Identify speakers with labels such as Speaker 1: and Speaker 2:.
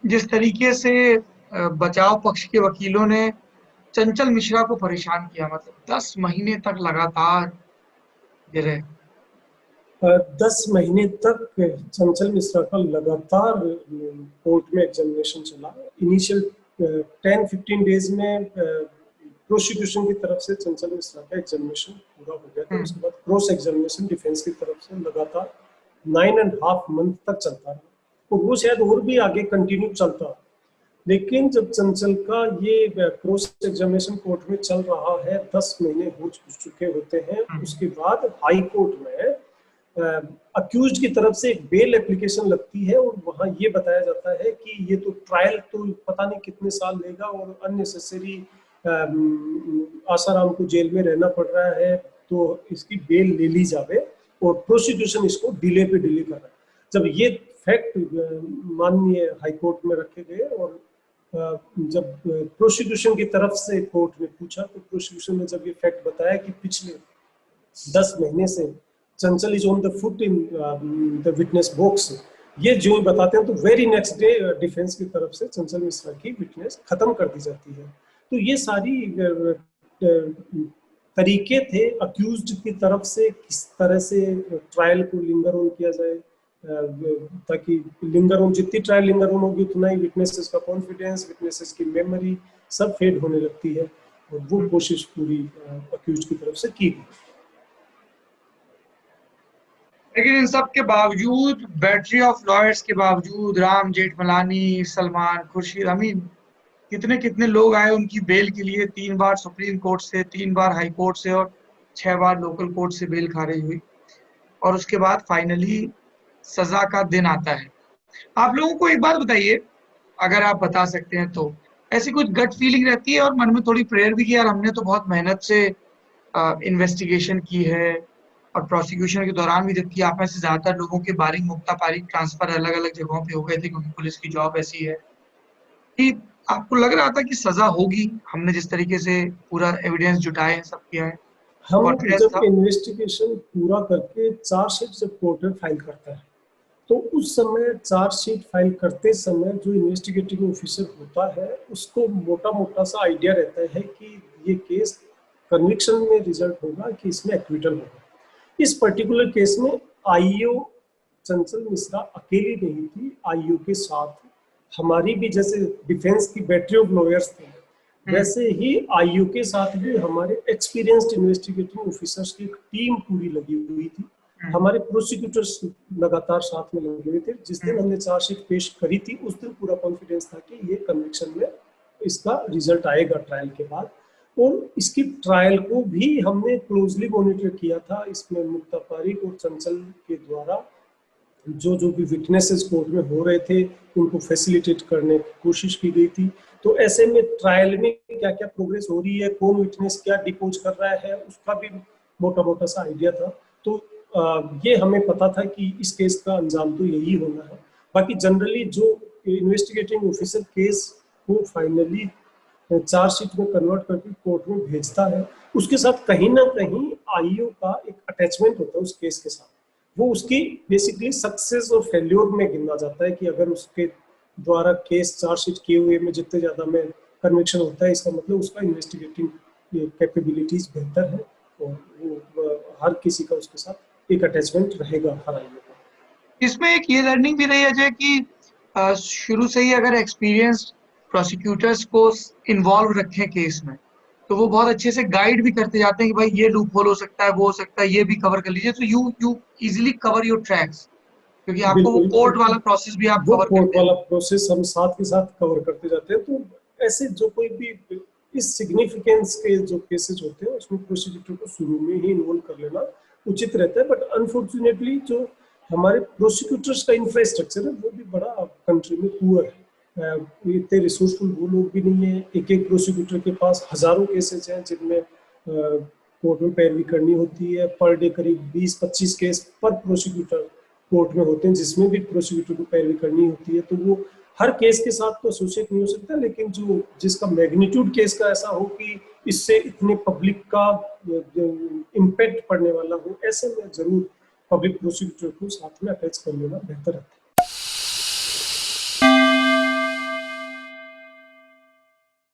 Speaker 1: जिस तरीके से बचाव पक्ष के वकीलों ने चंचल मिश्रा को परेशान किया, मतलब 10 महीने तक लगातार गिरे।
Speaker 2: 10 महीने तक चंचल मिश्रा का लगातार कोर्ट में एग्जामिनेशन चला। इनिशियल 10-15 डेज में प्रोसिक्यूशन की तरफ से चंचल मिश्रा का एग्जामिनेशन पूरा हो गया था। उसके बाद क्रॉस एग्जामिनेशन डिफेंस की तरफ से लगातार 9.5 मंथ तक चलता रहा, और वो शायद और भी आगे कंटिन्यू चलता। लेकिन जब चंचल का ये क्रॉस एग्जामिनेशन कोर्ट में चल रहा है, 10 महीने हो चुके होते हैं, उसके बाद हाई कोर्ट में अक्यूज्ड की तरफ से एक बेल एप्लीकेशन लगती है, और वहां ये बताया जाता है कि ये तो ट्रायल तो पता नहीं कितने साल लेगा, और अननेसेसरी आसाराम को जेल में रहना पड़ रहा है, तो इसकी बेल ले ली जावे, और प्रोसिक्यूशन इसको डिले पे डिले कर रहा है। जब ये फैक्ट माननीय हाईकोर्ट में रखे गए, और जब प्रोसिक्यूशन की तरफ से कोर्ट ने पूछा, तो प्रोसिक्यूशन ने जब ये फैक्ट बताया कि पिछले 10 महीने से चंचल is on the foot in the witness box, ये जो बताते हैं, तो वेरी नेक्स्ट डे डिफेंस की तरफ से चंचल मिश्रा की विटनेस खत्म कर दी जाती है। तो ये सारी तरीके थे अक्यूज्ड की तरफ से किस तरह से ट्रायल को लिंगर ऑन किया जाए, ताकि लिंगर ऑन, जितनी ट्रायल लिंगर ऑन होगी उतना ही विटनेसेस का कॉन्फिडेंस, विटनेसेस की मेमोरी सब फेड होने लगती है, और वो कोशिश पूरी अक्यूज्ड की तरफ से की गई।
Speaker 1: लेकिन इन सब के बावजूद, बैटरी ऑफ लॉयर्स के बावजूद, राम जेठमलानी, सलमान खुर्शीद, अमीन, कितने कितने लोग आए उनकी बेल के लिए। 3 बार सुप्रीम कोर्ट से, 3 बार हाई कोर्ट से, और 6 बार लोकल कोर्ट से बेल खारिज हुई, और उसके बाद फाइनली सजा का दिन आता है। आप लोगों को एक बात बताइए, अगर आप बता सकते हैं तो, ऐसी कुछ गट फीलिंग रहती है और मन में थोड़ी प्रेयर भी की, यार हमने तो बहुत मेहनत से इन्वेस्टिगेशन की है, और प्रोसिक्यूशन के दौरान भी, जबकि आप में से ज्यादातर लोगों के बारिक मुक्ता पारिक ट्रांसफर अलग अलग जगहों पे हो गए थे क्योंकि पुलिस की जॉब ऐसी है, कि आपको लग रहा था कि सजा होगी, हमने जिस तरीके से पूरा एविडेंस जुटाए हैं, सब किया है,
Speaker 2: हम
Speaker 1: कॉन्फिडेंस
Speaker 2: जब
Speaker 1: था?
Speaker 2: इन्वेस्टिगेशन पूरा करके चार्जशीट जब कोर्ट में फाइल करता है, तो उस समय चार्जशीट फाइल करते समय जो इन्वेस्टिगेटिंग ऑफिसर होता है, उसको मोटा मोटा सा आइडिया रहता है कि ये केस कन्विक्शन में रिजल्ट होगा कि इसमें एक्विटल होगा। इस पर्टिकुलर केस में आईओ चंचल मिश्रा अकेली नहीं थी, आईओ के साथ हमारी भी, जैसे डिफेंस की बैटरी ऑफ लॉयर्स थे, वैसे ही आईओ के साथ भी हमारे एक्सपीरियंस्ड इन्वेस्टिगेटिंग ऑफिसर्स की टीम पूरी लगी हुई थी। हमारे प्रोसिक्यूटर्स लगातार साथ में लगे हुए थे। जिस दिन हमने चार्जशीट पेश करी थी, उस दिन पूरा कॉन्फिडेंस था कि ये कन्विक्शन में इसका रिजल्ट आएगा ट्रायल के बाद, और इसकी ट्रायल को भी हमने क्लोजली मॉनिटर किया था। इसमें मुक्ता पारिक और चंचल के द्वारा जो जो भी विटनेसेस कोर्ट में हो रहे थे, उनको फैसिलिटेट करने की कोशिश की गई थी। तो ऐसे में ट्रायल में क्या क्या प्रोग्रेस हो रही है, कौन विटनेस क्या डिपोज कर रहा है, उसका भी मोटा मोटा सा आइडिया था। तो ये हमें पता था कि इस केस का अंजाम तो यही होना है। बाकी जनरली जो इन्वेस्टिगेटिंग ऑफिसर केस को फाइनली चार्जशीट में कन्वर्ट करके कोर्ट में भेजता है, उसके साथ कहीं ना कहीं आईओ का एक अटैचमेंट होता है उस केस के साथ। वो उसकी बेसिकली सक्सेस और फेल्योर में गिना जाता है कि अगर उसके द्वारा केस चार्जशीट किए हुए में जितने ज्यादा में कन्विक्शन होता है, इसका मतलब उसका इन्वेस्टिगेटिंग कैपेबिलिटीज बेहतर है, और वो हर किसी का उसके साथ एक अटैचमेंट रहेगा हर आईओ का।
Speaker 1: इसमें एक ये लर्निंग भी रही है अजय कि शुरू से ही अगर एक्सपीरियंस्ड प्रोसिक्यूटर्स को इन्वॉल्व रखें केस में, तो वो बहुत अच्छे से गाइड भी करते जाते हैं कि भाई ये लूप होल हो सकता है, वो हो सकता है, ये भी कवर कर लीजिए, तो you easily cover your tracks, क्योंकि आपको वो
Speaker 2: बिल्कुल,
Speaker 1: कोर्ट वाला प्रोसेस भी आप
Speaker 2: वो
Speaker 1: कवर
Speaker 2: कोर्ट
Speaker 1: करते हैं।
Speaker 2: वाला प्रोसेस हम साथ के साथ कवर करते जाते हैं। तो ऐसे जो कोई भी इस सिग्निफिकेंस के जो केसेस होते हैं, उसमें प्रोसिक्यूटर को शुरू में ही इन्वॉल्व कर लेना उचित रहता है। बट अनफॉर्चुनेटली जो हमारे प्रोसिक्यूटर्स का इंफ्रास्ट्रक्चर है, वो भी बड़ा कंट्री में पुअर है। इतने रिसोर्सफुल वो लोग भी नहीं है। एक एक प्रोसिक्यूटर के पास हजारों केसेस हैं जिनमें कोर्ट में पैरवी करनी होती है। पर डे करीब 20-25 केस पर प्रोसिक्यूटर कोर्ट में होते हैं, जिसमें भी प्रोसिक्यूटर को पैरवी करनी होती है। तो वो हर केस के साथ तो एसोसिएट नहीं हो सकता, लेकिन जो जिसका मैग्नीट्यूड केस का ऐसा हो कि इससे इतने पब्लिक का इम्पैक्ट पड़ने वाला हो, ऐसे में जरूर पब्लिक प्रोसिक्यूटर को साथ में अटैच कर लेना बेहतर है।